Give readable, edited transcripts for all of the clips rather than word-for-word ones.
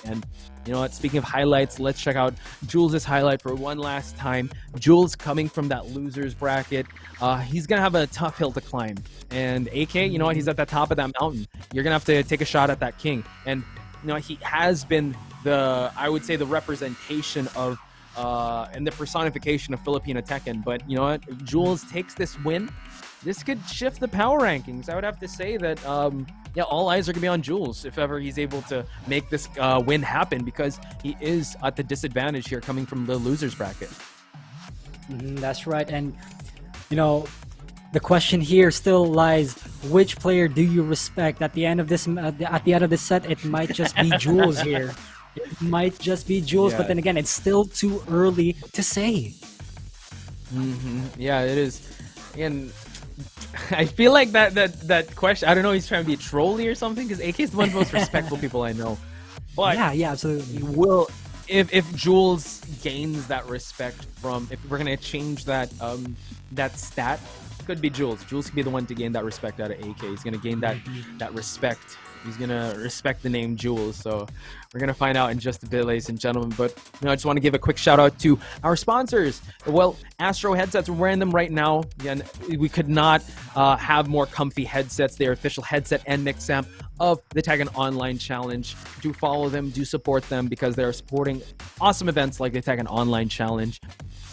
And you know what? Speaking of highlights, let's check out Jules' highlight for one last time. Jules coming from that loser's bracket. He's going to have a tough hill to climb. And AK, you know what? He's at the top of that mountain. You're going to have to take a shot at that king. And you know, he has been I would say the representation of and the personification of Filipino Tekken. But you know what? If Jules takes this win, this could shift the power rankings. I would have to say that yeah, all eyes are gonna be on Jules if ever he's able to make this win happen, because he is at the disadvantage here coming from the losers bracket. That's right. And you know, the question here still lies: which player do you respect at the end of this? At the end of this set, it might just be Jules here. It might just be Jules, but then again, it's still too early to say. Yeah, it is. And I feel like that question, I don't know, he's trying to be trolly or something, because AK is one of the most respectful people I know. But yeah, absolutely. If Jules gains that respect from, if we're gonna change that that stat, could be Jules. Jules could be the one to gain that respect out of AK. He's gonna gain that respect. He's gonna respect the name Jules. So we're gonna find out in just a bit, ladies and gentlemen. But you know, I just want to give a quick shout out to our sponsors. Well, Astro headsets, we're wearing them right now. Again, we could not have more comfy headsets. They're official headset and mix amp of the Tekken Online Challenge. Do follow them, do support them, because they are supporting awesome events like the Tekken Online Challenge.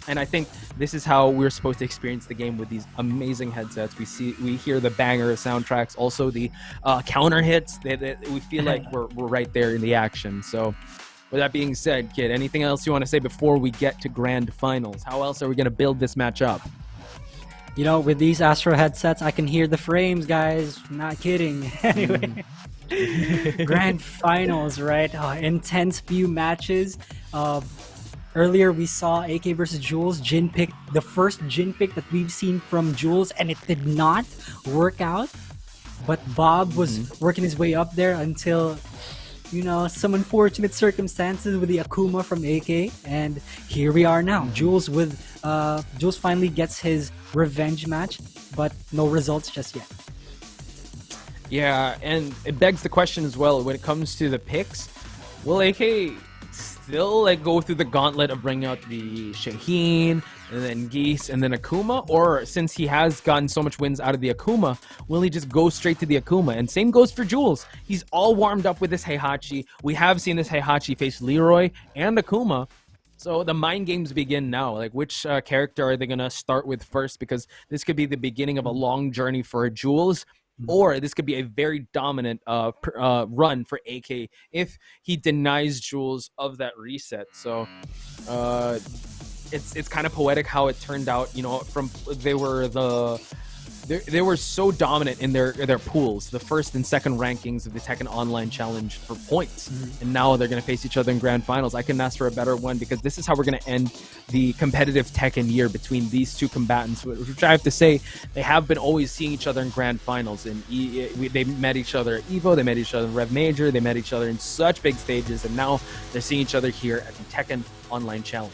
And I think this is how we're supposed to experience the game, with these amazing headsets. We hear the banger soundtracks, also the counter hits. We feel like we're right there in the action. So with that being said, Kid, anything else you want to say before we get to grand finals? How else are we going to build this match up? You know, with these Astro headsets, I can hear the frames, guys. Not kidding. Anyway, grand finals, right? Intense few matches. Earlier, we saw AK versus Jules. Jin pick, the first Jin pick that we've seen from Jules, and it did not work out. But Bob was working his way up there until, you know, some unfortunate circumstances with the Akuma from AK, and here we are now. Jules finally gets his revenge match, but no results just yet. Yeah, and it begs the question as well, when it comes to the picks, will AK still like go through the gauntlet of bringing out the Shaheen and then Geese and then Akuma? Or since he has gotten so much wins out of the Akuma, will he just go straight to the Akuma? And same goes for Jules. He's all warmed up with this Heihachi. We have seen this Heihachi face Leroy and Akuma. So the mind games begin now. Like, which character are they going to start with first? Because this could be the beginning of a long journey for Jules. Or this could be a very dominant run for AK if he denies Jules of that reset. So it's kind of poetic how it turned out. You know, they were so dominant in their pools, the first and second rankings of the Tekken Online Challenge for points, and now they're going to face each other in grand finals. I couldn't ask for a better one, because this is how we're going to end the competitive Tekken year between these two combatants, which I have to say, they have been always seeing each other in grand finals. And they met each other at EVO, they met each other in Rev Major, they met each other in such big stages, and now they're seeing each other here at the Tekken Online Challenge.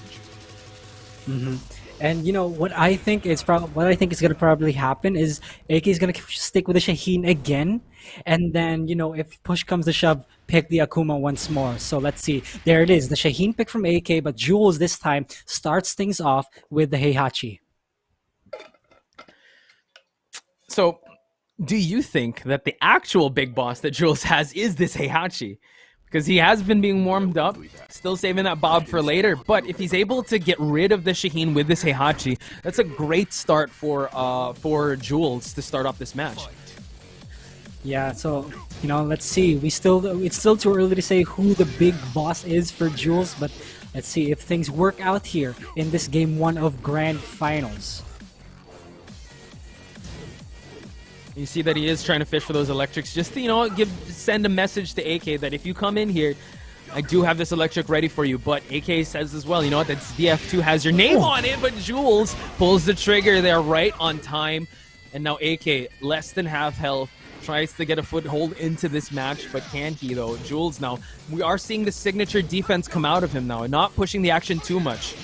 And you know what I think is going to probably happen is AK is going to stick with the Shaheen again, and then, you know, if push comes to shove, pick the Akuma once more. So let's see. There it is, the Shaheen pick from AK, but Jules this time starts things off with the Heihachi. So, do you think that the actual big boss that Jules has is this Heihachi? Because he has been being warmed up, still saving that Bob for later. But if he's able to get rid of the Shaheen with this Heihachi, that's a great start for Jules to start off this match. Yeah, so, you know, let's see. It's still too early to say who the big boss is for Jules, but let's see if things work out here in this game 1 of grand finals. You see that he is trying to fish for those electrics, just to, you know, send a message to AK that if you come in here, I do have this electric ready for you. But AK says as well, you know what, that DF2 has your name on it, but Jules pulls the trigger there right on time. And now AK, less than half health, tries to get a foothold into this match, but can he though? Jules now, we are seeing the signature defense come out of him now, and not pushing the action too much.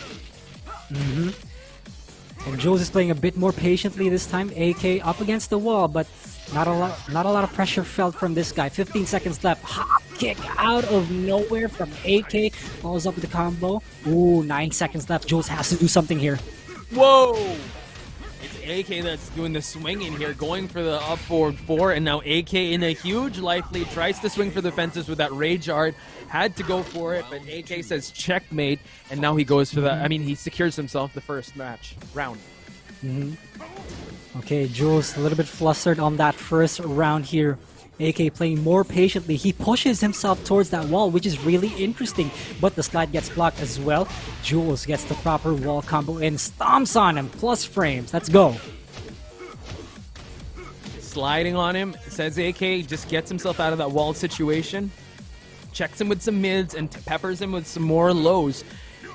And Jules is playing a bit more patiently this time. AK up against the wall, but not a lot of pressure felt from this guy. 15 seconds left. Hop kick out of nowhere from AK. Follows up with the combo. Ooh, 9 seconds left. Jules has to do something here. Whoa! It's AK that's doing the swing in here, going for the up forward 4, and now AK in a huge life lead, tries to swing for the fences with that rage art, had to go for it, but AK says checkmate, and now he goes for the, I mean, he secures himself the first round. Okay, Jules a little bit flustered on that first round here. AK playing more patiently. He pushes himself towards that wall, which is really interesting, but the slide gets blocked as well. Jules gets the proper wall combo and stomps on him. Plus frames. Let's go. Sliding on him, says AK, just gets himself out of that wall situation. Checks him with some mids and peppers him with some more lows.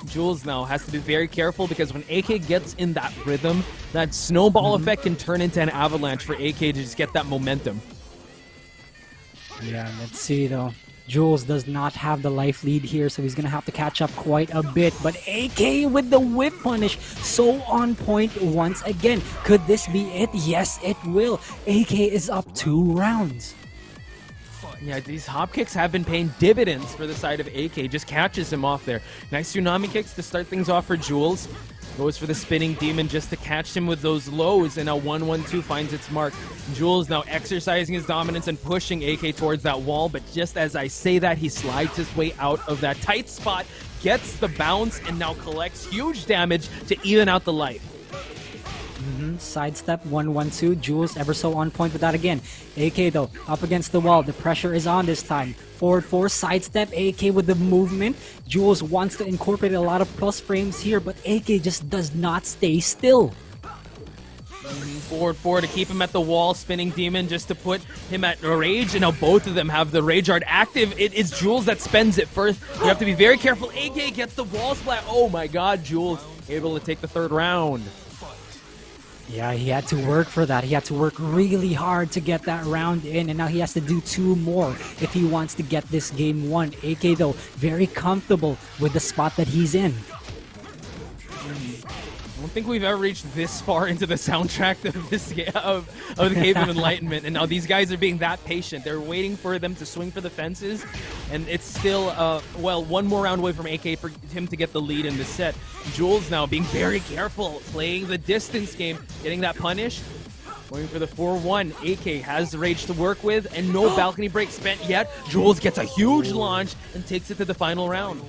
Jules now has to be very careful because when AK gets in that rhythm, that snowball effect can turn into an avalanche for AK to just get that momentum. Yeah, let's see though. Jules does not have the life lead here, so he's gonna have to catch up quite a bit. But AK with the whip punish, so on point once again. Could this be it? Yes, it will. AK is up 2 rounds. Yeah, these hop kicks have been paying dividends for the side of AK. Just catches him off there. Nice tsunami kicks to start things off for Jules. Goes for the spinning demon just to catch him with those lows, and now 1-1-2 finds its mark. Jules now exercising his dominance and pushing AK towards that wall, but just as I say that, he slides his way out of that tight spot, gets the bounce, and now collects huge damage to even out the life. Sidestep 1-1-2. Jules ever so on point with that again. AK though, up against the wall. The pressure is on this time. Forward 4, sidestep. AK with the movement. Jules wants to incorporate a lot of plus frames here, but AK just does not stay still. Forward 4 to keep him at the wall. Spinning demon just to put him at rage, and now both of them have the rage art active. It is Jules that spends it first. You have to be very careful. AK gets the wall splat. Oh my god, Jules able to take the 3rd round. Yeah, he had to work for that. He had to work really hard to get that round in, and now he has to do 2 more if he wants to get this game won. AK, though, very comfortable with the spot that he's in. I don't think we've ever reached this far into the soundtrack of this of the Cave of Enlightenment, and now these guys are being that patient. They're waiting for them to swing for the fences, and it's still well, 1 more round away from AK for him to get the lead in the set. Jules now being very careful, playing the distance game, getting that punish, going for the 4-1. AK has the rage to work with, and no balcony break spent yet. Jules gets a huge launch and takes it to the final round.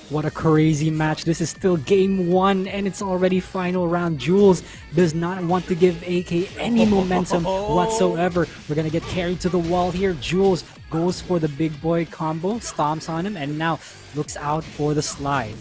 What a crazy match. This is still game 1 and it's already final round. Jules does not want to give AK any momentum whatsoever. We're going to get carried to the wall here. Jules goes for the big boy combo, stomps on him, and now looks out for the slide.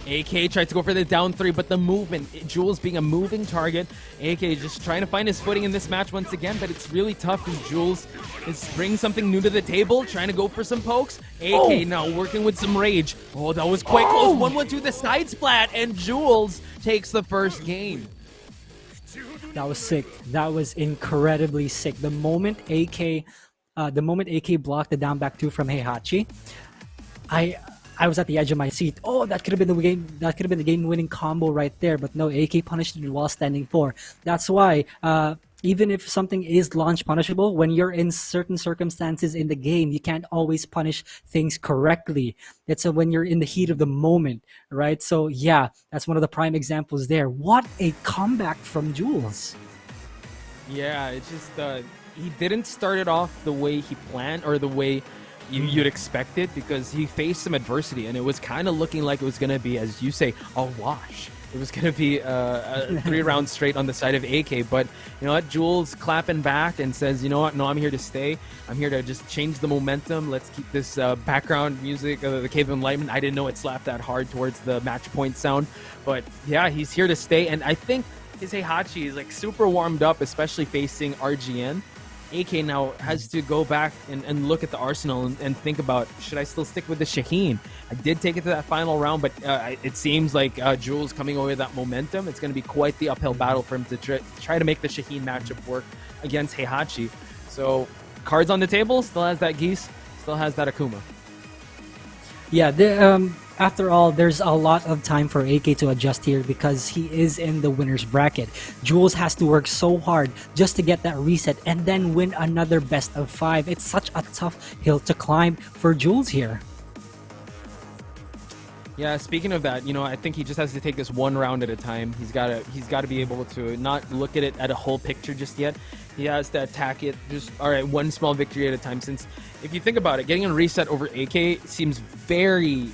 AK tried to go for the down 3, but the movement, Jules being a moving target, AK just trying to find his footing in this match once again, but it's really tough because Jules is bringing something new to the table, trying to go for some pokes. AK now working with some rage. Oh, that was quite close. 1-1-2, the side splat, and Jules takes the first game. That was sick. That was incredibly sick. The moment AK blocked the down back 2 from Heihachi, I was at the edge of my seat. Oh, that could have been the game. That could have been the game-winning combo right there. But no, AK punished it while standing 4. That's why even if something is launch punishable, when you're in certain circumstances in the game, you can't always punish things correctly. It's when you're in the heat of the moment, right? So yeah, that's one of the prime examples there. What a comeback from Jules. Yeah, it's just he didn't start it off the way he planned or the way you'd expect it, because he faced some adversity and it was kind of looking like it was going to be, as you say, a wash. It was going to be a 3 rounds straight on the side of AK, but you know what, Jules clapping back and says, you know what, no, I'm here to stay. I'm here to just change the momentum. Let's keep this background music of the Cave of Enlightenment. I didn't know it slapped that hard towards the match point sound, but yeah, he's here to stay, and I think his Heihachi is like super warmed up, especially facing RGN. AK now has to go back and look at the arsenal and think about, should I still stick with the Shaheen? I did take it to that final round, but it seems like Jules coming over that momentum. It's going to be quite the uphill battle for him to try to make the Shaheen matchup work against Heihachi. So cards on the table, still has that Geese, still has that Akuma. Yeah, After all, there's a lot of time for AK to adjust here because he is in the winner's bracket. Jules has to work so hard just to get that reset and then win another best of 5. It's such a tough hill to climb for Jules here. Yeah, speaking of that, you know, I think he just has to take this one round at a time. He's got to be able to not look at it at a whole picture just yet. He has to attack it just, all right, one small victory at a time. Since if you think about it, getting a reset over AK seems very,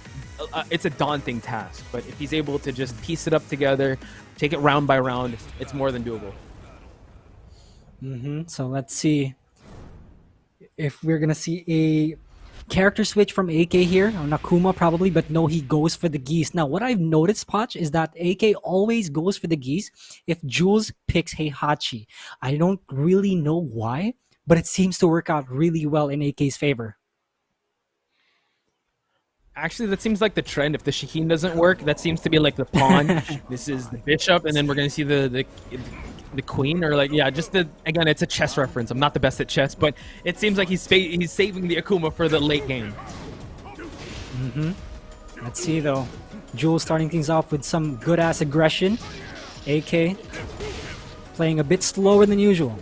it's a daunting task. But if he's able to just piece it up together, take it round by round, it's more than doable. So let's see if we're gonna see a character switch from AK here on Akuma probably, but no, he goes for the Geese. Now, what I've noticed, Potch, is that AK always goes for the Geese if Jules picks Heihachi. I don't really know why, but it seems to work out really well in AK's favor. Actually, that seems like the trend. If the Shaheen doesn't work, that seems to be like the pawn. This is the bishop, and then we're going to see the queen, or like, yeah, just the, again, it's a chess reference. I'm not the best at chess, but it seems like he's saving the Akuma for the late game. Let's see though. Jules starting things off with some good ass aggression. AK playing a bit slower than usual.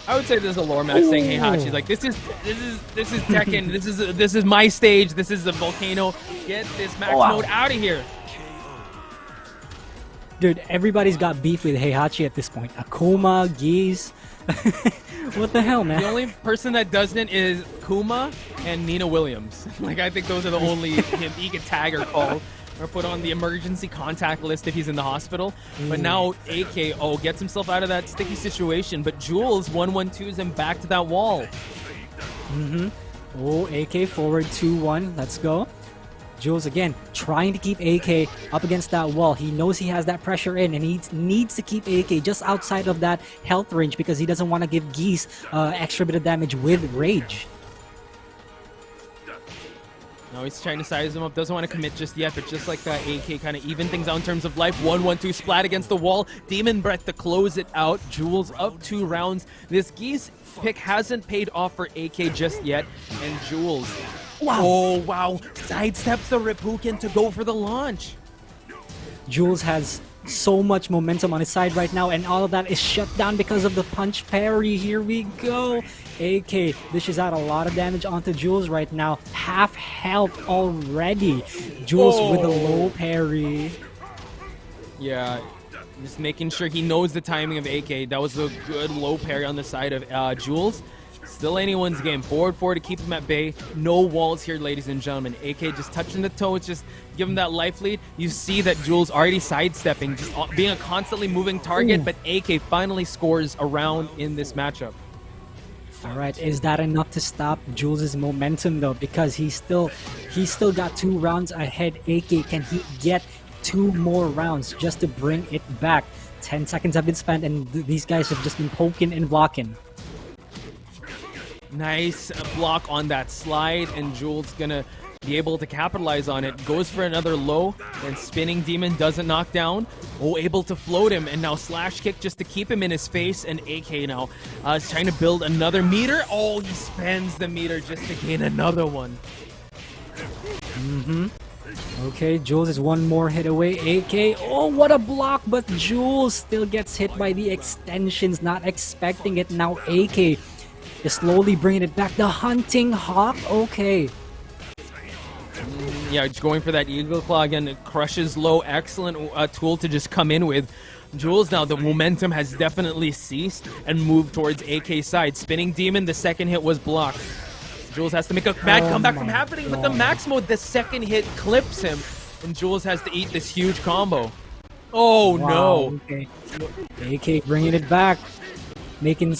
I would say there's a lore match saying Heihachi's like, this is Tekken, this is my stage, this is the volcano. Get this max mode out of here. Dude, everybody's got beef with Heihachi at this point. Akuma, Geese. What the hell, man? The only person that doesn't is Kuma and Nina Williams. Like, I think those are the only he can tag or call or put on the emergency contact list if he's in the hospital. But now AK, gets himself out of that sticky situation. But Jules 1-1-2s him back to that wall. AK forward 2-1. Let's go. Jules again trying to keep AK up against that wall. He knows he has that pressure in, and he needs to keep AK just outside of that health range because he doesn't want to give Geese extra bit of damage with rage. No, he's trying to size him up. Doesn't want to commit just yet, but just like that, AK kind of even things out in terms of life. 1-1-2 splat against the wall. Demon Breath to close it out. Jules up 2 rounds. This Geese pick hasn't paid off for AK just yet, and Jules. Wow. Oh, wow. Sidesteps the Ripuken to go for the launch. Jules has so much momentum on his side right now, and all of that is shut down because of the punch parry. Here we go. AK dishes out a lot of damage onto Jules right now. Half health already. Jules with a low parry. Yeah, just making sure he knows the timing of AK. That was a good low parry on the side of Jules. Still anyone's game. Forward 4 to keep him at bay. No walls here, ladies and gentlemen. AK just touching the toes, just give him that life lead. You see that Jules already sidestepping, just being a constantly moving target, but AK finally scores a round in this matchup. All right, is that enough to stop Jules' momentum though? Because he's still got 2 rounds ahead. AK, can he get 2 more rounds just to bring it back? 10 seconds have been spent, and these guys have just been poking and blocking. Nice block on that slide, and Jules gonna be able to capitalize on it. Goes for another low, and spinning demon doesn't knock down. Able to float him, and now slash kick just to keep him in his face, and AK now is trying to build another meter. He spends the meter just to gain another one. Okay, Jules is 1 more hit away. AK, what a block, but Jules still gets hit by the extensions, not expecting it. Now AK is slowly bringing it back. The hunting hawk, okay. Yeah, going for that eagle claw again. It crushes low. Excellent tool to just come in with. Jules now, the momentum has definitely ceased and moved towards AK's side. Spinning demon, the second hit was blocked. Jules has to make a bad comeback from happening, but the max mode, the second hit clips him, and Jules has to eat this huge combo. No. Okay. AK bringing it back. Making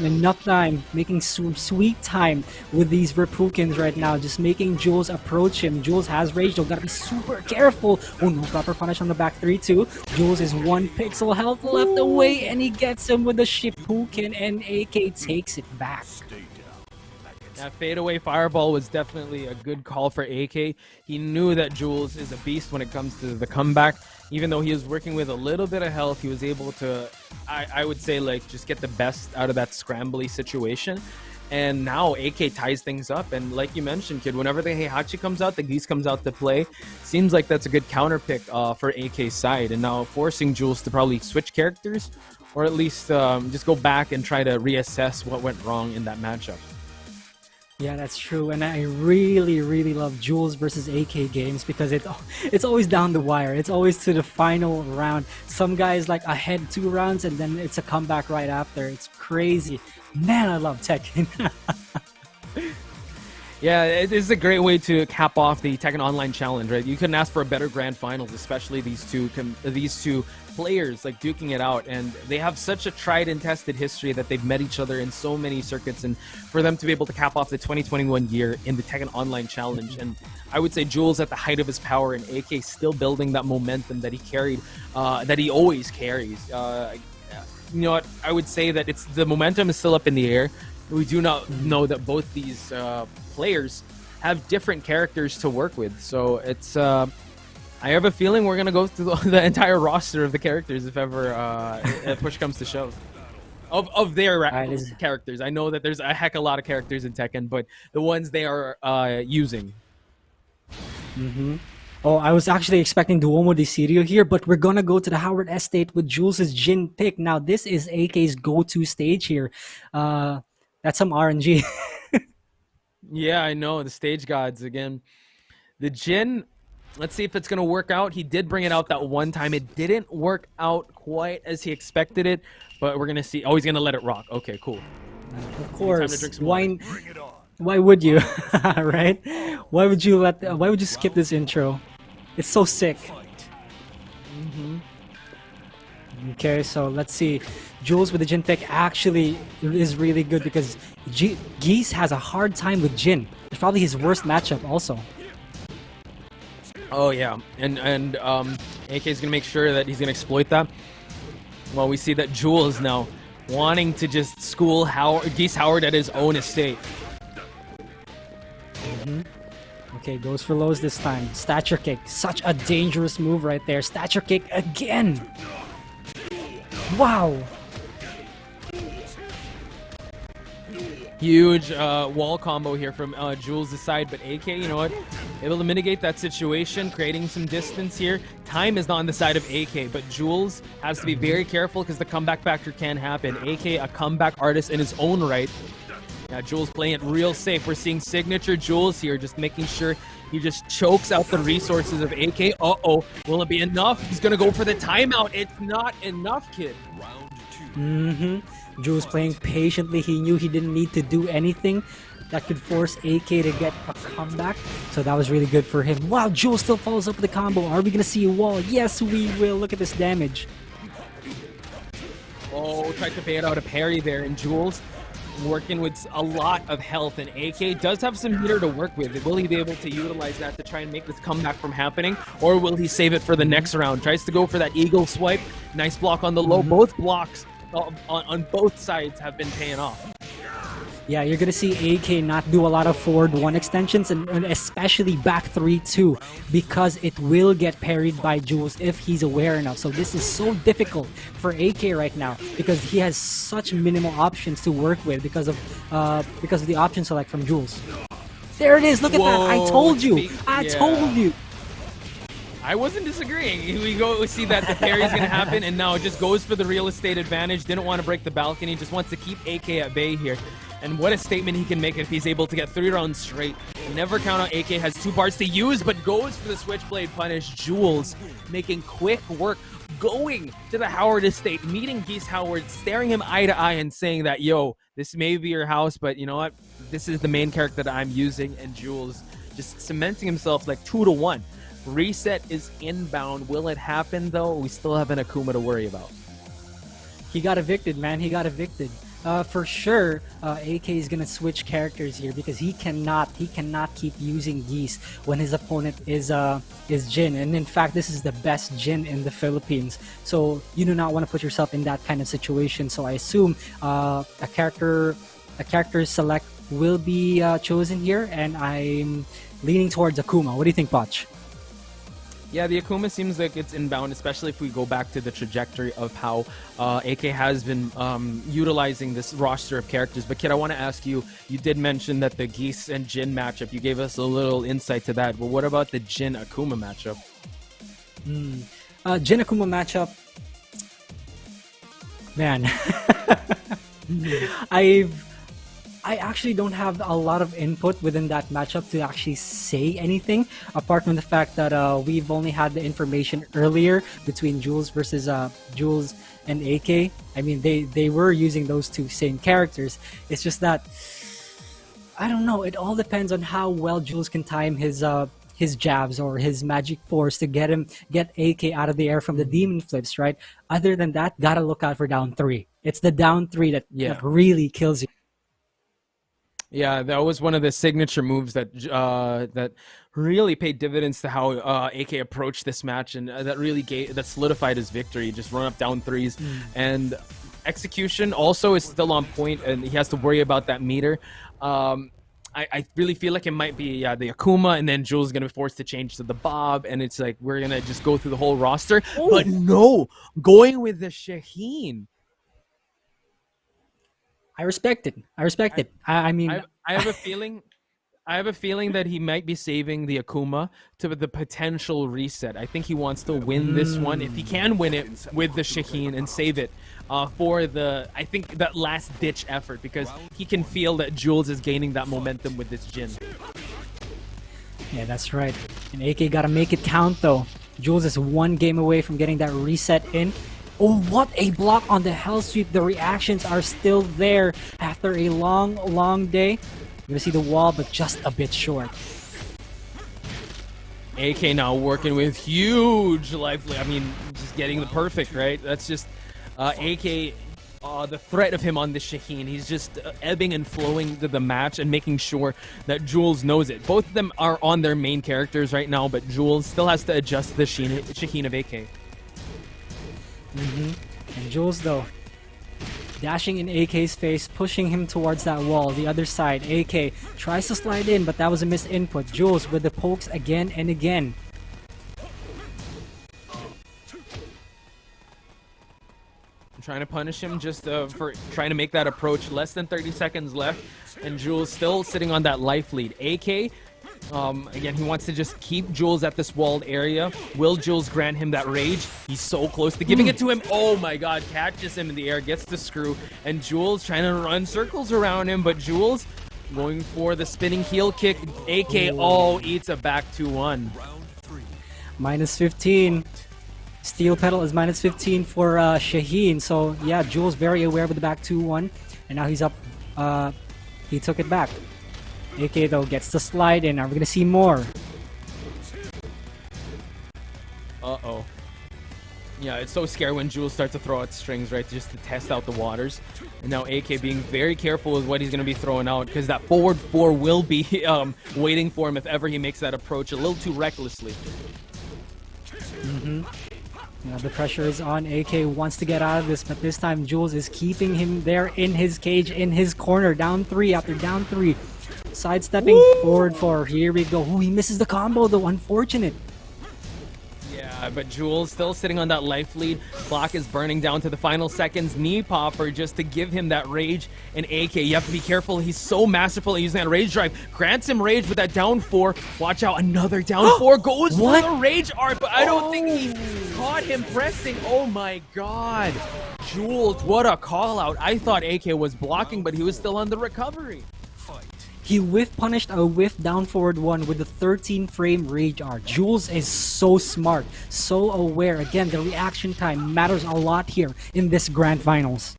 enough time, making sweet time with these Repukens right now, just making Jules approach him. Jules has rage though, gotta be super careful. No, proper punish on the back 3-2. Jules is 1 pixel health left away, and he gets him with the Shippuken, and AK takes it back. That fadeaway fireball was definitely a good call for AK. He knew that Jules is a beast when it comes to the comeback. Even though he was working with a little bit of health, he was able to, I would say, like, just get the best out of that scrambly situation. And now AK ties things up, and like you mentioned, kid, whenever the Heihachi comes out, the Geese comes out to play. Seems like that's a good counter pick for AK's side, and now forcing Jules to probably switch characters, or at least just go back and try to reassess what went wrong in that matchup. Yeah, that's true, and I really, really love Jules versus AK games because it's always down the wire. It's always to the final round. Some guys like ahead 2 rounds, and then it's a comeback right after. It's crazy. Man, I love Tekken. Yeah, it is a great way to cap off the Tekken Online Challenge, right? You couldn't ask for a better grand finals, especially these two players like duking it out, and they have such a tried and tested history that they've met each other in so many circuits, and for them to be able to cap off the 2021 year in the Tekken Online Challenge, and I would say Jules at the height of his power, and AK still building that momentum that he carried, that he always carries. You know what? I would say that the momentum is still up in the air. We do not know that both these players have different characters to work with, so it's I have a feeling we're gonna go through the entire roster of the characters if ever push comes to shove of their characters. I know that there's a heck of a lot of characters in Tekken, but the ones they are using. Oh, I was actually expecting Duomo de Sirio here, but we're gonna go to the Howard Estate with Jules' Jin pick. Now, this is AK's go-to stage here. That's some RNG. Yeah, I know. The stage gods again. The Jin, let's see if it's going to work out. He did bring it out that one time. It didn't work out quite as he expected it, but we're going to see. Oh, he's going to let it rock. Okay, cool. Of course. Why would you? Right? Why would you skip this intro? It's so sick. Okay, so let's see. Jules with the Jin pick actually is really good because Geese has a hard time with Jin. It's probably his worst matchup also. Oh yeah, and AK is gonna make sure that he's gonna exploit that. Well, we see that Jules now wanting to just school Geese Howard at his own estate. Okay, goes for lows this time. Stature kick, such a dangerous move right there. Stature kick again. Wow. Huge wall combo here from Jules' side, but AK, you know what? Able to mitigate that situation, creating some distance here. Time is not on the side of AK, but Jules has to be very careful because the comeback factor can happen. AK, a comeback artist in his own right. Yeah, Jules playing it real safe. We're seeing signature Jules here, just making sure he just chokes out the resources of AK. Uh-oh, will it be enough? He's gonna go for the timeout. It's not enough, kid. Jules playing patiently. He knew he didn't need to do anything that could force AK to get a comeback. So that was really good for him. Wow, Jules still follows up with the combo. Are we going to see a wall? Yes, we will. Look at this damage. Oh, tried to bait out a parry there. And Jules working with a lot of health. And AK does have some meter to work with. Will he be able to utilize that to try and make this comeback from happening? Or will he save it for the next round? Tries to go for that eagle swipe. Nice block on the low. Both blocks on both sides have been paying off. Yeah, you're going to see AK not do a lot of forward 1 extensions and especially back 3-2 because it will get parried by Jules if he's aware enough. So this is so difficult for AK right now because he has such minimal options to work with because of the option select from Jules. There it is. Look at that. I told you. I told you. I wasn't disagreeing. We see that the parry's going to happen, and now it just goes for the real estate advantage. Didn't want to break the balcony. Just wants to keep AK at bay here. And what a statement he can make if he's able to get 3 rounds straight. Never count out AK has 2 parts to use, but goes for the switchblade punish. Jules making quick work, going to the Howard estate, meeting Geese Howard, staring him eye to eye and saying that, yo, this may be your house, but you know what? This is the main character that I'm using. And Jules just cementing himself like 2-1. Reset is inbound. Will it happen, though? We still have an Akuma to worry about. He got evicted, man. He got evicted. For sure, AK is gonna switch characters here because he cannot keep using Geese when his opponent is Jin. And in fact, this is the best Jin in the Philippines. So you do not want to put yourself in that kind of situation. So I assume a character select will be chosen here, and I'm leaning towards Akuma. What do you think, Poch? Yeah, the Akuma seems like it's inbound, especially if we go back to the trajectory of how AK has been utilizing this roster of characters. But Kid, I want to ask you, you did mention that the Geese and Jin matchup, you gave us a little insight to that. But what about the Jin Akuma matchup? Jin Akuma matchup, man. I actually don't have a lot of input within that matchup to actually say anything, apart from the fact that we've only had the information earlier between Jules versus Jules and AK. I mean, they were using those two same characters. It's just that, I don't know, it all depends on how well Jules can time his jabs or his magic force to get AK out of the air from the demon flips, right? Other than that, gotta look out for down 3. It's the down 3 that really kills you. Yeah, that was one of the signature moves that that really paid dividends to how AK approached this match, and that solidified his victory. Just run up down 3s, and execution also is still on point, and he has to worry about that meter. I really feel like it might be the Akuma, and then Jules is gonna be forced to change to the Bob, and it's like we're gonna just go through the whole roster. Ooh. But no, going with the Shaheen. I respect it. I mean, I have a feeling. I have a feeling that he might be saving the Akuma to the potential reset. I think he wants to win this one. If he can win it with the Shaheen and save it for I think that last ditch effort, because he can feel that Jules is gaining that momentum with this Jin. Yeah, that's right. And AK gotta make it count though. Jules is 1 game away from getting that reset in. Oh, what a block on the Hell Sweep. The reactions are still there after a long day. You're gonna see the wall, but just a bit short. AK now working with huge life. I mean, just getting the perfect, right? That's just AK, the threat of him on the Shaheen. He's just ebbing and flowing to the match and making sure that Jules knows it. Both of them are on their main characters right now, but Jules still has to adjust to the Shaheen of AK. And Jules though, dashing in AK's face, pushing him towards that wall. The other side, AK tries to slide in, but that was a missed input. Jules with the pokes again and again. I'm trying to punish him just for trying to make that approach. Less than 30 seconds left, and Jules still sitting on that life lead. AK, again, he wants to just keep Jules at this walled area. Will Jules grant him that rage? He's so close to giving it to him. Oh my god, catches him in the air, gets the screw, and Jules trying to run circles around him, but Jules going for the spinning heel kick. AK, eats a back 2-1. Minus 15. Steel pedal is minus 15 for Shaheen. So yeah, Jules very aware with the back 2-1, and now he's up. He took it back. AK though gets the slide in. Are we gonna see more? Uh-oh. Yeah, it's so scary when Jules starts to throw out strings, right, just to test out the waters. And now AK being very careful with what he's going to be throwing out, because that forward 4 will be waiting for him if ever he makes that approach a little too recklessly. Now the pressure is on. AK wants to get out of this, but this time Jules is keeping him there in his cage, in his corner. Down 3 after down 3. Sidestepping forward 4. Here we go. He misses the combo though. Unfortunate. Yeah, but Jules still sitting on that life lead. Clock is burning down to the final seconds. Knee popper just to give him that rage. And AK, you have to be careful. He's so masterful at using that rage drive. Grants him rage with that down 4. Watch out, another down 4 goes for the rage art, but I don't think he caught him pressing. Oh my god. Jules, what a call out. I thought AK was blocking, but he was still on the recovery. He whiff punished a whiff down forward 1 with the 13 frame rage art. Jules is so smart, so aware. Again, the reaction time matters a lot here in this grand finals.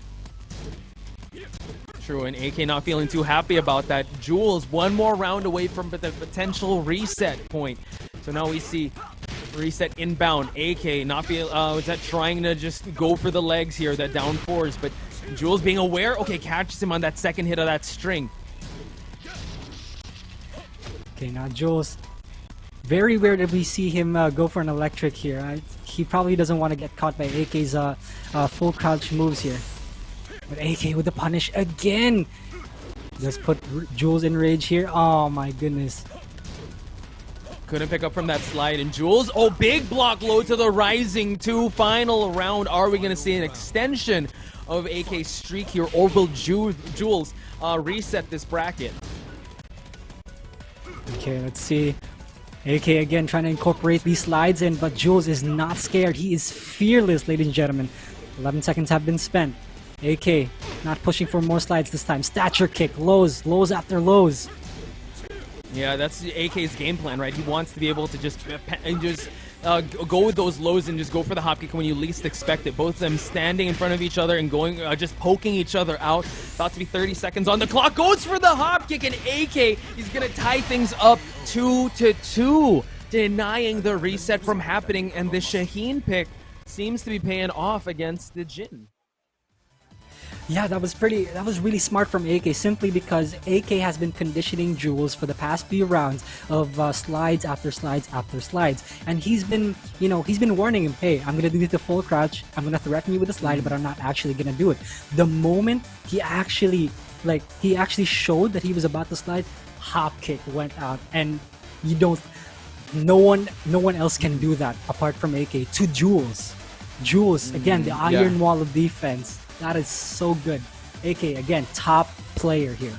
True, and AK not feeling too happy about that. Jules 1 more round away from the potential reset point. So now we see reset inbound. AK not trying to just go for the legs here, that down 4s, but Jules being aware. Okay, catches him on that second hit of that string. Okay, now Jules, very weird that we see him go for an electric here. He probably doesn't want to get caught by AK's full crouch moves here. But AK with the punish again. Just put Jules in rage here. Oh my goodness. Couldn't pick up from that slide. And Jules, oh, big block low to the rising 2. Final round. Are we going to see an extension of AK's streak here, or will Jules reset this bracket? Okay, let's see. AK again trying to incorporate these slides in, but Jules is not scared. He is fearless, ladies and gentlemen. 11 seconds have been spent. AK not pushing for more slides this time. Stature kick, lows after lows. Yeah, that's AK's game plan, right? He wants to be able to just go with those lows and just go for the hop kick when you least expect it. Both of them standing in front of each other and going, just poking each other out. About to be 30 seconds on the clock. Goes for the hop kick, and AK, he's going to tie things up 2-2, denying the reset from happening. And the Shaheen pick seems to be paying off against the Jin. Yeah, that was really smart from AK, simply because AK has been conditioning Jules for the past few rounds of slides after slides after slides. And he's been warning him, hey, I'm going to do the full crouch, I'm going to threaten you with a slide, but I'm not actually going to do it. The moment he actually showed that he was about to slide, hop kick went out. And no one else can do that apart from AK to Jules. Jules, again, the iron wall of defense. That is so good. AK, again, top player here.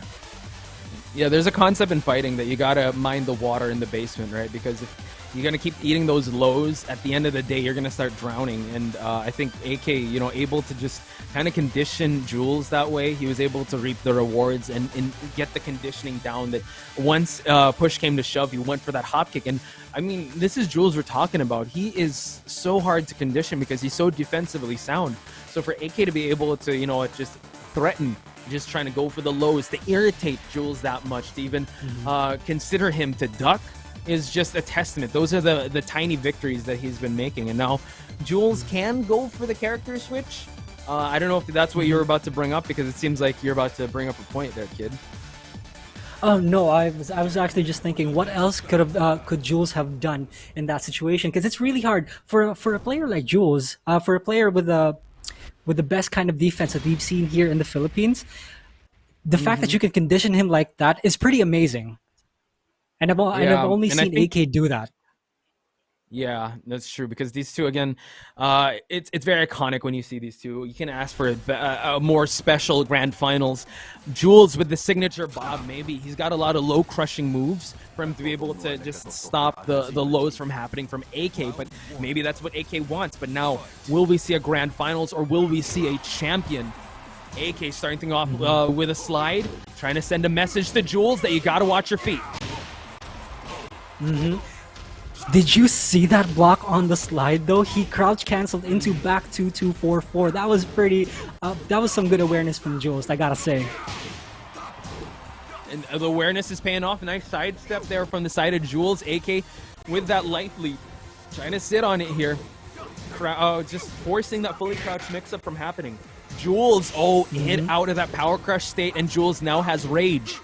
Yeah, there's a concept in fighting that you gotta mind the water in the basement, right? Because if you're gonna keep eating those lows, at the end of the day, you're gonna start drowning. And I think AK, able to just kind of condition Jules that way. He was able to reap the rewards and get the conditioning down that once push came to shove, he went for that hop kick. And I mean, this is Jules we're talking about. He is so hard to condition because he's so defensively sound. So for AK to be able to, just threaten, just trying to go for the lows, to irritate Jules that much, to even consider him to duck, is just a testament. Those are the tiny victories that he's been making. And now Jules can go for the character switch. I don't know if that's what you're about to bring up, because it seems like you're about to bring up a point there, kid. No, I was actually just thinking, what else could Jules have done in that situation? Because it's really hard for a player like Jules, for a player with the best kind of defense that we've seen here in the Philippines. The fact that you can condition him like that is pretty amazing. And I've only seen AK do that. Yeah, that's true, because these two, again, it's very iconic when you see these two. You can ask for a more special grand finals. Jules with the signature bob, maybe. He's got a lot of low crushing moves for him to be able to just stop the lows from happening from AK, but maybe that's what AK wants. But now, will we see a grand finals, or will we see a champion? AK starting things off with a slide, trying to send a message to Jules that you gotta watch your feet. Did you see that block on the slide though? He crouch canceled into back 2-2-4-4. That was pretty. That was some good awareness from Jules, I gotta say. And the awareness is paying off. Nice sidestep there from the side of Jules. AK with that life leap, trying to sit on it here. Just forcing that fully crouched mix-up from happening. Jules, hit out of that power crush state, and Jules now has rage.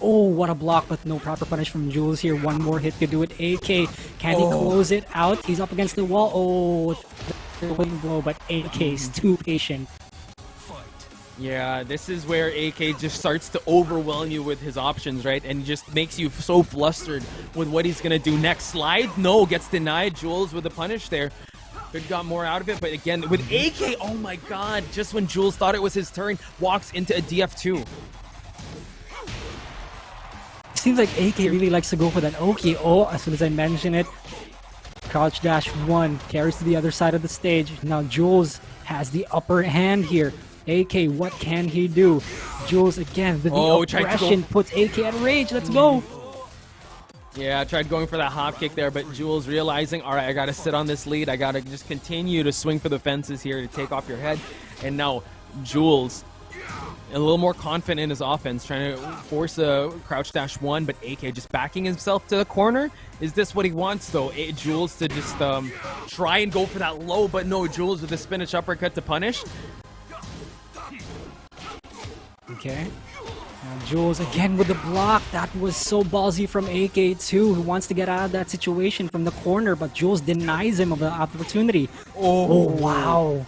Oh, what a block, but no proper punish from Jules here. One more hit to do it. AK, can he close it out? He's up against the wall. Oh, blow, but AK's too patient. Yeah, this is where AK just starts to overwhelm you with his options, right? And just makes you so flustered with what he's going to do next. Slide? No, gets denied. Jules with a punish there. Could have got more out of it, but again, with AK, oh my god, just when Jules thought it was his turn, walks into a DF2. Seems like AK really likes to go for that Oki. As soon as I mention it, crouch dash 1 carries to the other side of the stage. Now Jules has the upper hand here. AK, what can he do? Jules again with the aggression puts AK at rage. Let's go. Yeah, I tried going for that hop kick there, but Jules realizing, all right, I got to sit on this lead. I got to just continue to swing for the fences here to take off your head. And now Jules, a little more confident in his offense, trying to force a crouch dash 1, but AK just backing himself to the corner. Is this what he wants, though? Jules to just try and go for that low, but no, Jules with the spinach uppercut to punish. Okay. Now Jules again with the block. That was so ballsy from AK too, who wants to get out of that situation from the corner, but Jules denies him of the opportunity. Oh wow.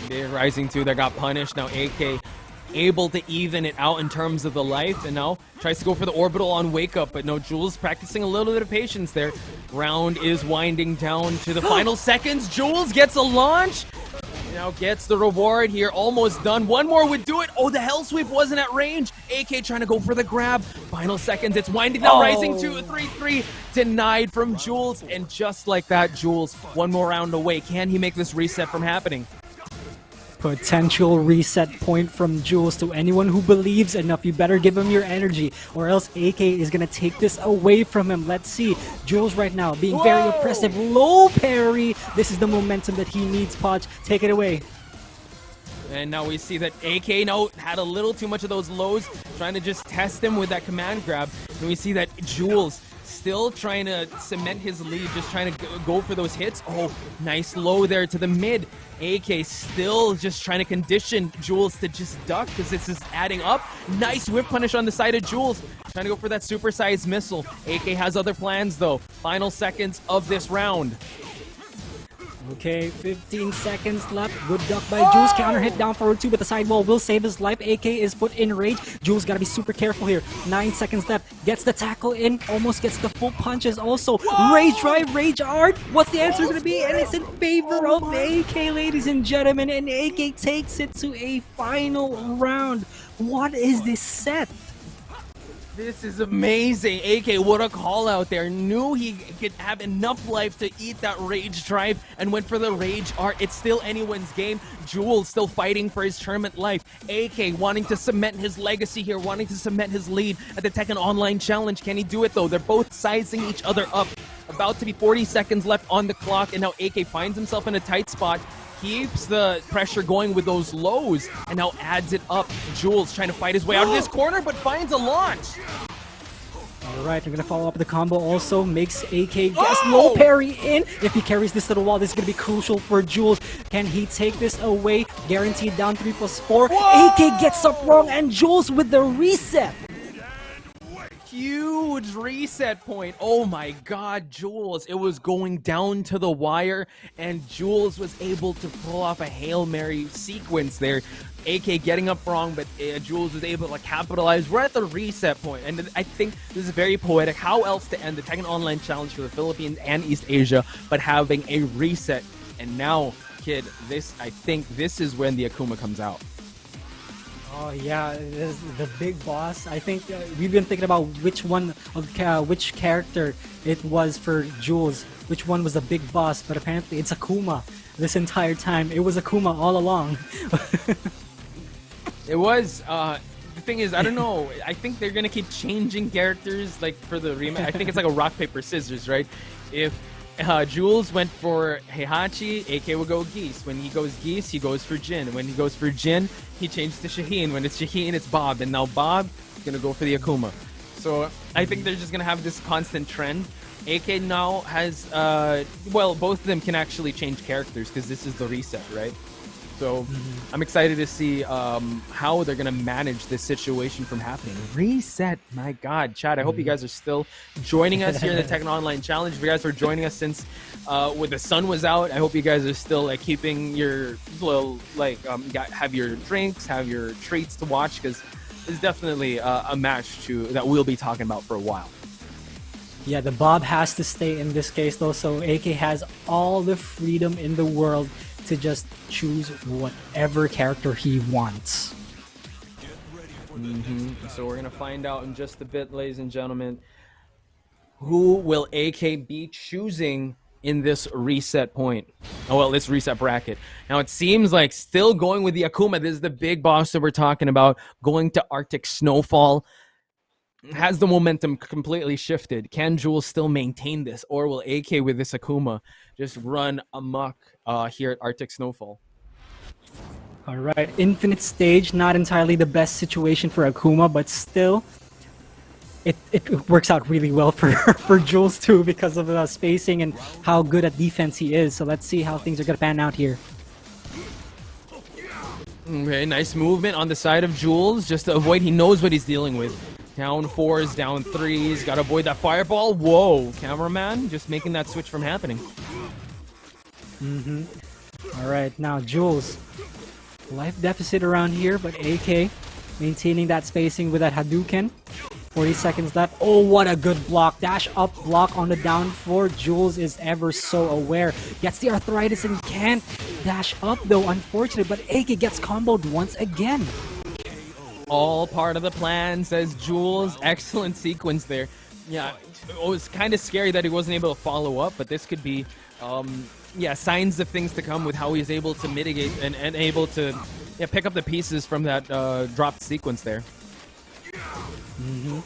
They're rising 2 that got punished. Now AK able to even it out in terms of the life, and now tries to go for the orbital on Wake Up, but no, Jules practicing a little bit of patience there. Round is winding down to the final seconds. Jules gets a launch. Now gets the reward here, almost done. One more would do it. Oh, the Hell Sweep wasn't at range. AK trying to go for the grab. Final seconds, it's winding down, rising to 3-3. Denied from Jules, and just like that, Jules, one more round away. Can he make this reset from happening? Potential reset point from Jules. To anyone who believes enough, you better give him your energy, or else AK is gonna take this away from him. Let's see. Jules right now being very oppressive. Low parry. This is the momentum that he needs, Podge. Take it away. And now we see that AK now had a little too much of those lows, trying to just test him with that command grab. And we see that Jules still trying to cement his lead, just trying to go for those hits. Oh, nice low there to the mid. AK still just trying to condition Jules to just duck, because this is adding up. Nice whip punish on the side of Jules, trying to go for that supersized missile. AK has other plans though. Final seconds of this round. Okay, 15 seconds left. Good duck by Jules. Counter hit down forward 2, but the sidewall will save his life. AK is put in rage. Jules gotta be super careful here. 9 seconds left. Gets the tackle in. Almost gets the full punches also. Rage drive, rage art. What's the answer gonna be? And it's in favor of AK, ladies and gentlemen. And AK takes it to a final round. What is this set? This is amazing. AK, what a call out there. Knew he could have enough life to eat that rage drive and went for the rage art. It's still anyone's game. Jules still fighting for his tournament life. AK wanting to cement his legacy here, wanting to cement his lead at the Tekken Online Challenge. Can he do it though? They're both sizing each other up. About to be 40 seconds left on the clock, and now AK finds himself in a tight spot. Keeps the pressure going with those lows, and now adds it up. Jules trying to fight his way out of this corner, but finds a launch. Alright, we're gonna follow up the combo also. Makes AK guess low parry in. If he carries this to the wall, this is gonna be crucial for Jules. Can he take this away? Guaranteed down 3+4. AK gets up wrong, and Jules with the reset. Huge reset point. Oh my god, Jules. It was going down to the wire, and Jules was able to pull off a Hail Mary sequence there. AK getting up wrong, but Jules was able to capitalize. We're at the reset point, and I think this is very poetic. How else to end the Tekken Online Challenge for the Philippines and East Asia but having a reset? And now, kid, I think this is when the Akuma comes out. Oh yeah, this is the big boss. I think we've been thinking about which one of which character it was for Jules. Which one was the big boss? But apparently it's Akuma. This entire time, it was Akuma all along. It was. The thing is, I don't know. I think they're gonna keep changing characters, like for the remake. I think it's like a rock paper scissors, right? If Jules went for Heihachi, AK will go Geese. When he goes Geese, he goes for Jin. When he goes for Jin, he changes to Shaheen. When it's Shaheen, it's Bob. And now Bob is going to go for the Akuma. So I think they're just going to have this constant trend. AK now has, well, both of them can actually change characters because this is the reset, right? So I'm excited to see how they're going to manage this situation from happening. Reset, my God. Chad, I hope you guys are still joining us here in the Tekken Online Challenge. If you guys were joining us since when the sun was out, I hope you guys are still keeping your little, have your drinks, have your treats to watch, because it's definitely a match that we'll be talking about for a while. Yeah, the Bob has to stay in this case though, so AK has all the freedom in the world to just choose whatever character he wants. So we're gonna find out in just a bit, ladies and gentlemen, who will AK be choosing in this reset point? Oh well, this reset bracket. Now it seems like still going with the Akuma. This is the big boss that we're talking about, going to Arctic Snowfall. Has the momentum completely shifted? Can Jules still maintain this, or will AK with this Akuma just run amok here at Arctic Snowfall? All right, infinite stage, not entirely the best situation for Akuma, but still, it works out really well for Jules too because of the spacing and how good at defense he is. So let's see how things are gonna pan out here. Okay, nice movement on the side of Jules, just to avoid. He knows what he's dealing with. Down 4s, down 3s, gotta avoid that fireball. Whoa, cameraman, just making that switch from happening. All right, now Jules, life deficit around here, but AK maintaining that spacing with that Hadouken. 40 seconds left. Oh, what a good block. Dash up block on the down 4. Jules is ever so aware. Gets the arthritis and can't dash up though, unfortunately. But AK gets comboed once again. All part of the plan, says Jules. Excellent sequence there. Yeah, it was kind of scary that he wasn't able to follow up, but this could be, yeah, signs of things to come with how he's able to mitigate and able to pick up the pieces from that dropped sequence there. And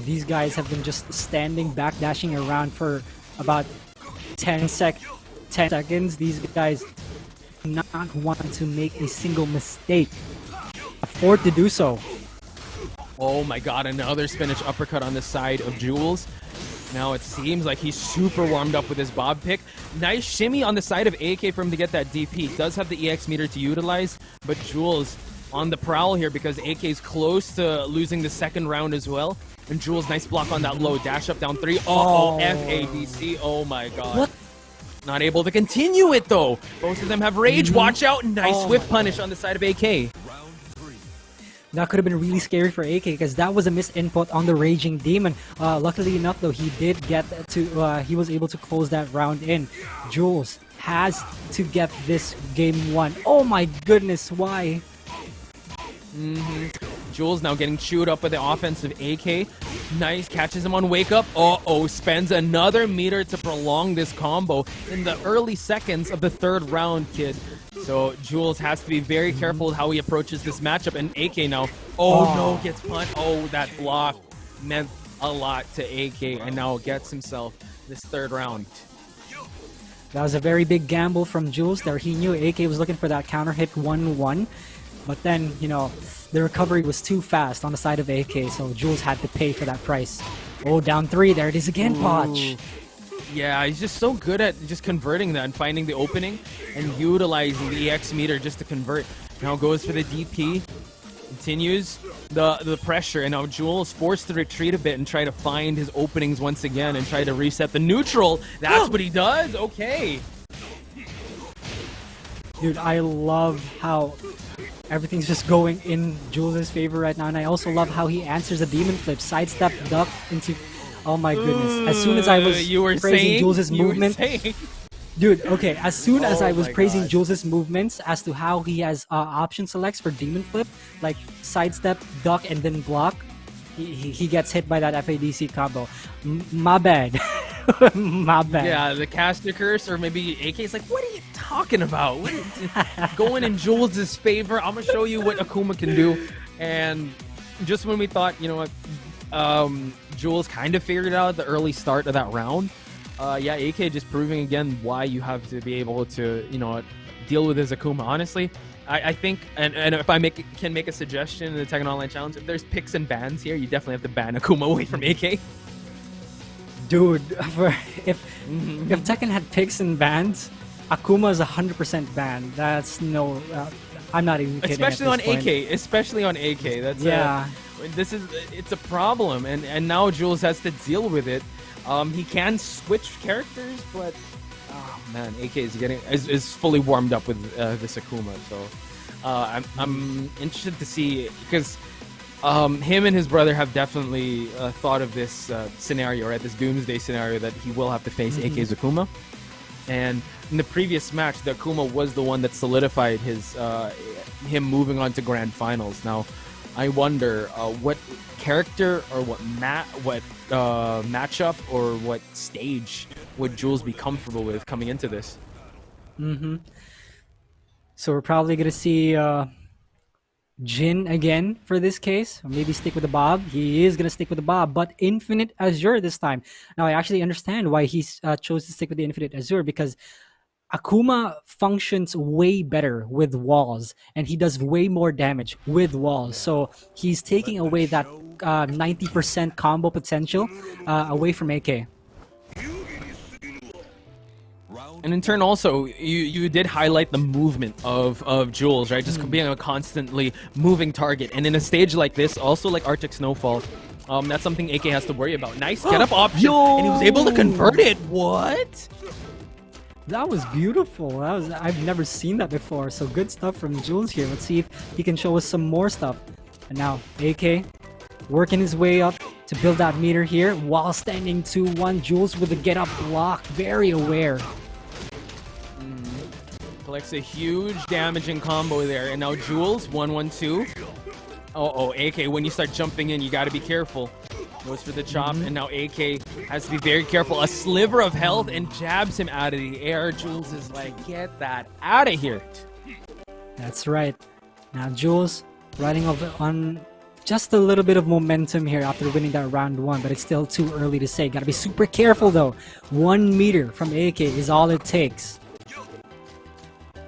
these guys have been just standing back, dashing around for about 10 seconds. These guys do not want to make a single mistake. Afford to do so. Oh my god, another spinach uppercut on the side of Jules. Now it seems like he's super warmed up with his bob pick. Nice shimmy on the side of AK for him to get that DP. Does have the EX meter to utilize, but Jules on the prowl here because AK is close to losing the second round as well. And Jules, nice block on that low. Dash up down 3. Uh-oh, FADC. Oh my god. What? Not able to continue it though. Both of them have rage. Watch out. Nice swift punish on the side of AK. That could have been really scary for AK because that was a misinput on the Raging Demon. Luckily enough though, he did get to, he was able to close that round in. Jules has to get this game won. Oh my goodness, why? Jules now getting chewed up by the offensive AK. Nice, catches him on wake up. Uh-oh, spends another meter to prolong this combo in the early seconds of the third round, kid. So Jules has to be very careful how he approaches this matchup. And AK now, no, gets punched. Oh, that block meant a lot to AK and now gets himself this third round. That was a very big gamble from Jules there. He knew AK was looking for that counter hit 1-1. But then, you know, the recovery was too fast on the side of AK, so Jules had to pay for that price. Oh, down 3. There it is again, Poch. Yeah, he's just so good at just converting that and finding the opening and utilizing the EX meter just to convert. Now goes for the DP. Continues the pressure, and now Jules forced to retreat a bit and try to find his openings once again and try to reset the neutral. That's what he does? Okay. Dude, I love how everything's just going in Jules' favor right now, and I also love how he answers the demon flip, sidestep, duck into... Oh my goodness. As soon as I was praising Jules' movement... Dude, okay, as soon as I was praising Jules' movements as to how he has option selects for demon flip, like sidestep, duck, and then block, he gets hit by that FADC combo. My bad. My bad. Yeah, the caster curse, or maybe AK's like, what are you talking about? Going in Jules' favor, I'm going to show you what Akuma can do. And just when we thought, you know what, Jules kind of figured out the early start of that round, yeah, AK just proving again why you have to be able to, you know, deal with his Akuma. Honestly, I think, and if I can make a suggestion in the Tekken Online Challenge, if there's picks and bans here, you definitely have to ban Akuma away from AK. Dude, if Tekken had picks and bans, Akuma is 100% banned. That's no, I'm not even kidding. Especially on AK. Especially on AK. That's it's a problem, and now Jules has to deal with it. He can switch characters, but oh man, AK is fully warmed up with this Akuma. So I'm interested to see, because him and his brother have definitely thought of this scenario, right? This doomsday scenario that he will have to face AK's Akuma. And in the previous match, the Akuma was the one that solidified his him moving on to grand finals. Now, I wonder what character or what matchup or what stage would Jules be comfortable with coming into this. So we're probably gonna see Jin again for this case, or maybe stick with the Bob. He is gonna stick with the Bob, but Infinite Azure this time. Now I actually understand why he chose to stick with the Infinite Azure, because Akuma functions way better with walls, and he does way more damage with walls. So he's taking away that 90% combo potential away from AK. And in turn, also, you did highlight the movement of Jules, right? Just being a constantly moving target. And in a stage like this, also like Arctic Snowfall, that's something AK has to worry about. Nice get-up option, and he was able to convert it. What? That was beautiful. I've never seen that before. So good stuff from Jules here. Let's see if he can show us some more stuff. And now AK working his way up to build that meter here while standing 2-1. Jules with the get up block, very aware. Collects a huge damaging combo there. And now Jules, 1-1-2. Oh, AK, when you start jumping in, you got to be careful. Goes for the chop, and now AK has to be very careful. A sliver of health and jabs him out of the air. Jules is like, get that out of here. That's right. Now Jules riding on just a little bit of momentum here after winning that round 1, but it's still too early to say. Gotta be super careful though. 1 meter from AK is all it takes.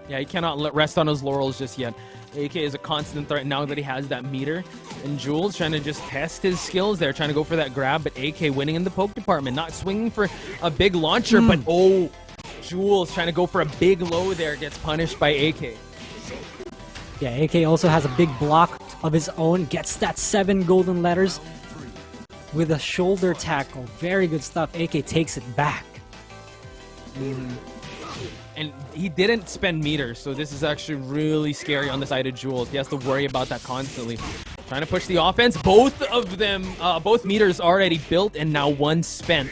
Yeah, he cannot rest on his laurels just yet. AK is a constant threat now that he has that meter. And Jules trying to just test his skills there, trying to go for that grab, but AK winning in the poke department, not swinging for a big launcher, but oh, Jules trying to go for a big low there, gets punished by AK. Yeah, AK also has a big block of his own, gets that 7 golden letters with a shoulder tackle. Very good stuff. AK takes it back. And he didn't spend meters, so this is actually really scary on the side of Jules. He has to worry about that constantly. Trying to push the offense. Both of them, both meters already built, and now 1 spent.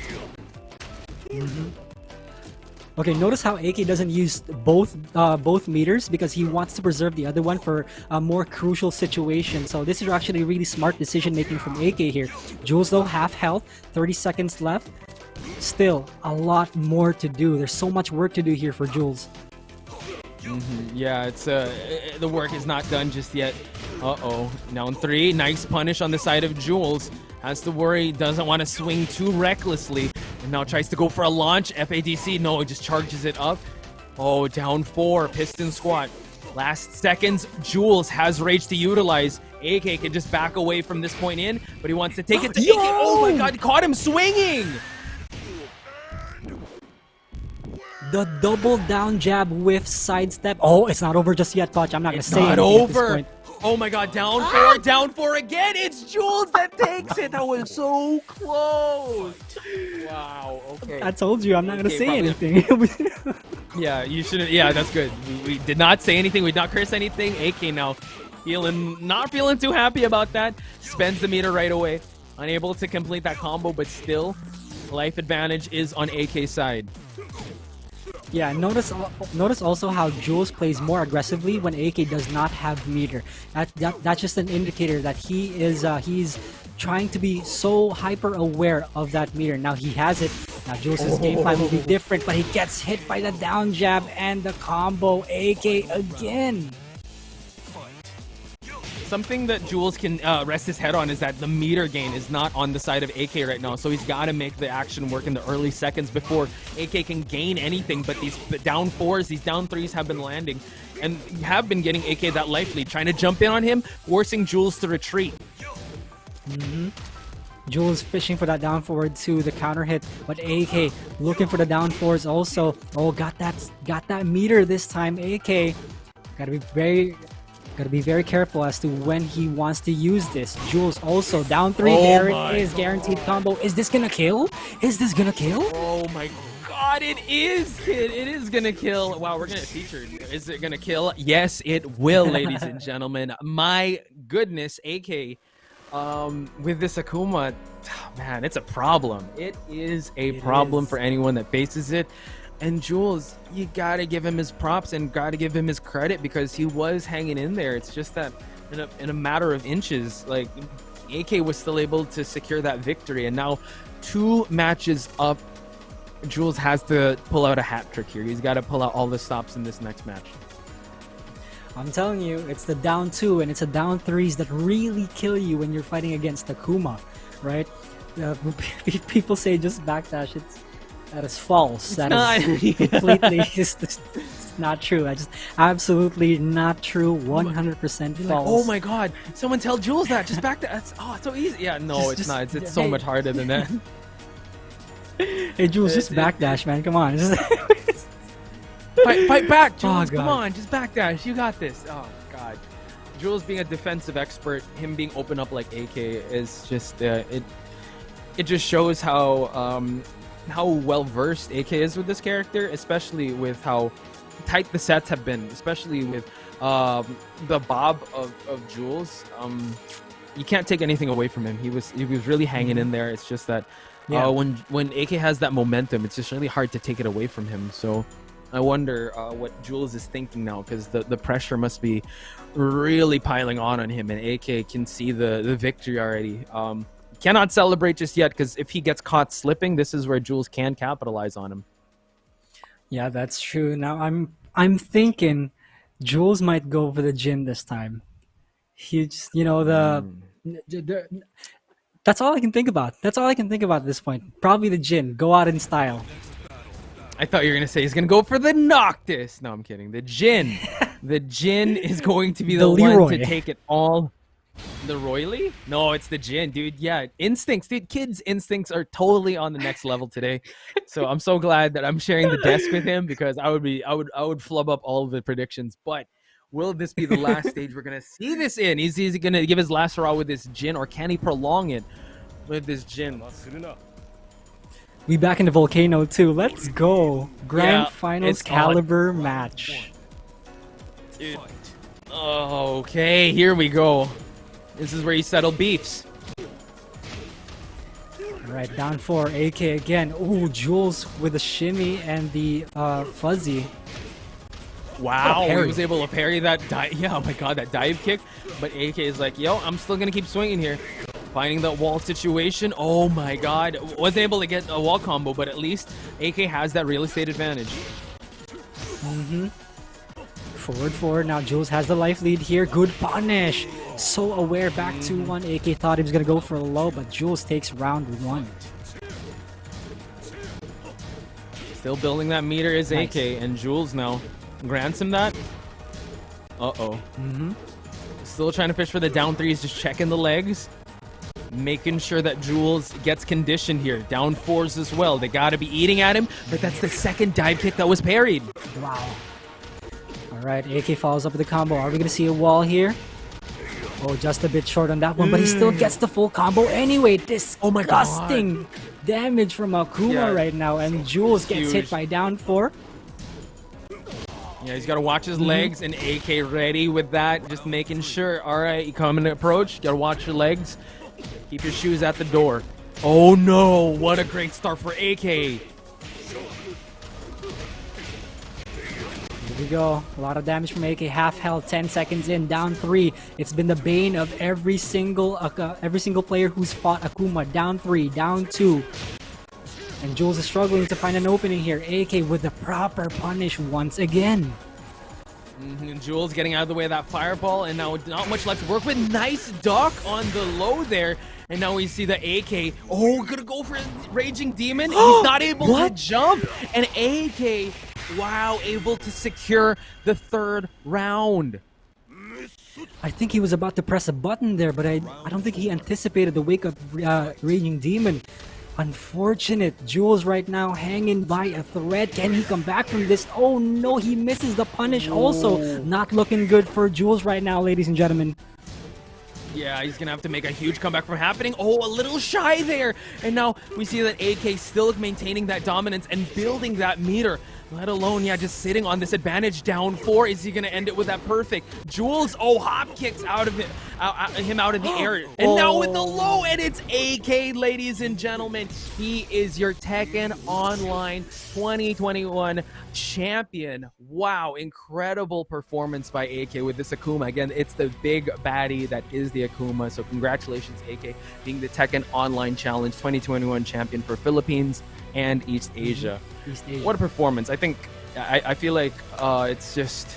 Okay, notice how AK doesn't use both meters because he wants to preserve the other one for a more crucial situation. So this is actually really smart decision making from AK here. Jules though, half health, 30 seconds left. Still a lot more to do. There's so much work to do here for Jules. Yeah, it's the work is not done just yet. Down 3. Nice punish on the side of Jules. Has to worry, doesn't want to swing too recklessly. And now tries to go for a launch. FADC, no, he just charges it up. Oh, down 4. Piston squat. Last seconds, Jules has rage to utilize. AK can just back away from this point in, but he wants to take it to AK. Oh my god, caught him swinging! The double down jab with sidestep. Oh, it's not over just yet, Koch. I'm not going to say Not anything over. at this point. Oh my god, down 4 again. It's Jules that takes it. That was so close. Wow, okay. I told you I'm not going to say probably. anything. Yeah, you shouldn't. Yeah, that's good. We did not say anything. We did not curse anything. AK now not feeling too happy about that. Spends the meter right away. Unable to complete that combo, but still, life advantage is on AK's side. Yeah, notice also how Jules plays more aggressively when AK does not have meter. That's just an indicator that he's trying to be so hyper aware of that meter. Now he has it. Now Jules' game plan will be different, but he gets hit by the down jab and the combo. AK again. Something that Jules can rest his head on is that the meter gain is not on the side of AK right now, so he's got to make the action work in the early seconds before AK can gain anything. But these down 4s, these down 3s have been landing and have been getting AK that life lead, trying to jump in on him, forcing Jules to retreat. Jules fishing for that down forward to the counter hit, but AK looking for the down 4s also. Oh, got that meter this time. AK gotta be very careful as to when he wants to use this. Jules also down 3. There it is. Guaranteed combo. Is this gonna kill? Is this gonna kill? Oh my god, it is, kid. It is gonna kill. Wow, we're gonna feature. Is it gonna kill? Yes, it will, ladies and gentlemen. My goodness, AK. With this Akuma, man, it's a problem. It is a problem for anyone that faces it. And Jules, you gotta give him his props and gotta give him his credit because he was hanging in there. It's just that in a matter of inches, like AK was still able to secure that victory. And now 2 matches up, Jules has to pull out a hat trick here. He's got to pull out all the stops in this next match. I'm telling you, it's the down 2 and it's the down 3s that really kill you when you're fighting against Akuma, right? People say just backdash. That is false. That is completely it's not true. I just absolutely not true. 100% false. Like, oh my god! Someone tell Jules that. Just back that. It's so easy. Yeah, no, it's not. It's so much harder than that. Hey Jules, just backdash, man. Come on. Fight back, Jules. Come on, just backdash. You got this. Oh god. Jules being a defensive expert, him being open up like AK is just it just shows how well versed AK is with this character, especially with how tight the sets have been, especially with the bob of Jules, you can't take anything away from him. He was really hanging in there. It's just that when AK has that momentum, it's just really hard to take it away from him. So I wonder what Jules is thinking now, because the pressure must be really piling on him, and AK can see the victory already. Cannot celebrate just yet, because if he gets caught slipping, this is where Jules can capitalize on him. Yeah, that's true. Now I'm thinking Jules might go for the Jin this time. He just, that's all I can think about. That's all I can think about at this point. Probably the Jin. Go out in style. I thought you were going to say he's going to go for the Noctis. No, I'm kidding. The Jin. The Jin is going to be the one to take it all. The Royally? No, it's the Jin, dude. Yeah, instincts. Dude, kids' instincts are totally on the next level today. So I'm so glad that I'm sharing the desk with him, because I would flub up all of the predictions. But will this be the last stage we're going to see this in? Is he going to give his last hurrah with this Jin, or can he prolong it with this Jin? We back into Volcano too. Let's go. Grand Finals caliber match. Dude. Oh, okay, here we go. This is where you settle beefs. All right, down 4. AK again. Ooh, Jules with the shimmy and the fuzzy. Wow, he was able to parry that dive. Yeah, oh my god, that dive kick. But AK is like, yo, I'm still going to keep swinging here. Finding that wall situation. Oh my god. Wasn't able to get a wall combo, but at least AK has that real estate advantage. Forward. Now Jules has the life lead here. Good punish. So aware. Back 2-1. AK thought he was going to go for a low, but Jules takes round 1. Still building that meter is AK, and Jules now grants him that. Uh-oh. Still trying to fish for the down 3s, just checking the legs. Making sure that Jules gets conditioned here. Down 4s as well. They got to be eating at him, but that's the second dive kick that was parried. Wow. All right, AK follows up with the combo. Are we going to see a wall here? Oh, just a bit short on that one, but he still gets the full combo anyway. Disgusting damage from Akuma right now, and Jules gets hit by down 4. Yeah, he's got to watch his legs, and AK ready with that, just making sure. All right, you come in approach, got to watch your legs. Keep your shoes at the door. Oh no, what a great start for AK. Here we go. A lot of damage from AK. Half health, 10 seconds in, down 3. It's been the bane of every single player who's fought Akuma. Down 3, down 2. And Jules is struggling to find an opening here. AK with the proper punish once again. Jules getting out of the way of that fireball, and now not much left to work with. Nice duck on the low there. And now we see the AK. Oh, gonna go for Raging Demon. He's not able to jump. And AK, wow, able to secure the 3rd round. I think he was about to press a button there, but I don't think he anticipated the wake of Raging Demon. Unfortunate. Jules right now hanging by a thread. Can he come back from this? Oh no, he misses the punish also. Not looking good for Jules right now, ladies and gentlemen. Yeah, he's going to have to make a huge comeback from happening. Oh, a little shy there. And now we see that AK still maintaining that dominance and building that meter. Let alone, just sitting on this advantage. Down 4. Is he going to end it with that perfect? Jules, hop kicks out of it, him out of the air. And now with the low, and it's AK, ladies and gentlemen. He is your Tekken Online 2021 champion. Wow, incredible performance by AK with this Akuma. Again, it's the big baddie that is the Akuma. So congratulations, AK, being the Tekken Online Challenge 2021 champion for Philippines and East Asia. What a performance. I feel like it's just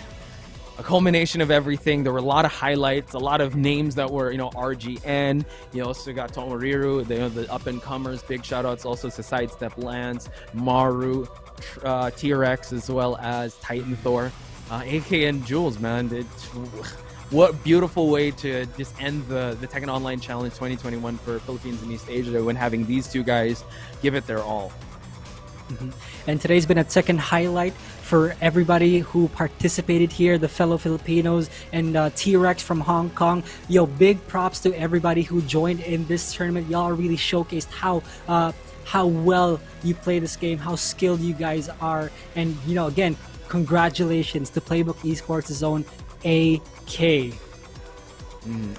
a culmination of everything. There were a lot of highlights, a lot of names that were, RGN. You also got Tomoriru, the up-and-comers. Big shout-outs also to Sidestep Lance, Maru, T-Rex, as well as Titan Thor. AK and Jules, man. What beautiful way to just end the Tekken Online Challenge 2021 for Philippines and East Asia when having these two guys give it their all. And today's been a Tekken highlight for everybody who participated here, the fellow Filipinos and T-Rex from Hong Kong. Yo, big props to everybody who joined in this tournament. Y'all really showcased how well you play this game, how skilled you guys are. And, again, congratulations to Playbook Esports Zone AK.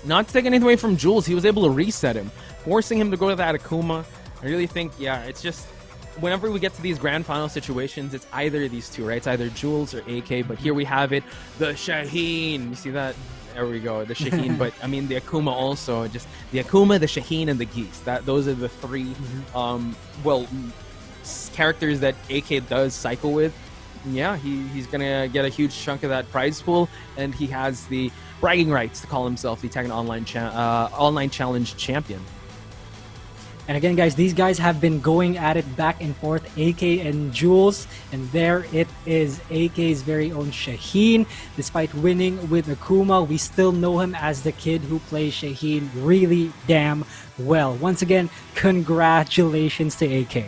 Not to take anything away from Jules, he was able to reset him, forcing him to go to that Akuma. I really think, yeah, it's just whenever we get to these grand final situations, it's either of these two, right? It's either Jules or AK, but here we have it, the Shaheen. You see that? There we go, the Shaheen. But I mean, the Akuma also, just the Akuma, the Shaheen, and the Geese. Those are the three, characters that AK does cycle with. Yeah, he's gonna get a huge chunk of that prize pool, and he has the bragging rights to call himself the Tekken Online Challenge champion. And again, guys, these guys have been going at it back and forth, AK and Jules, and there it is, AK's very own Shaheen. Despite winning with Akuma, we still know him as the kid who plays Shaheen really damn well. Once again, congratulations to AK.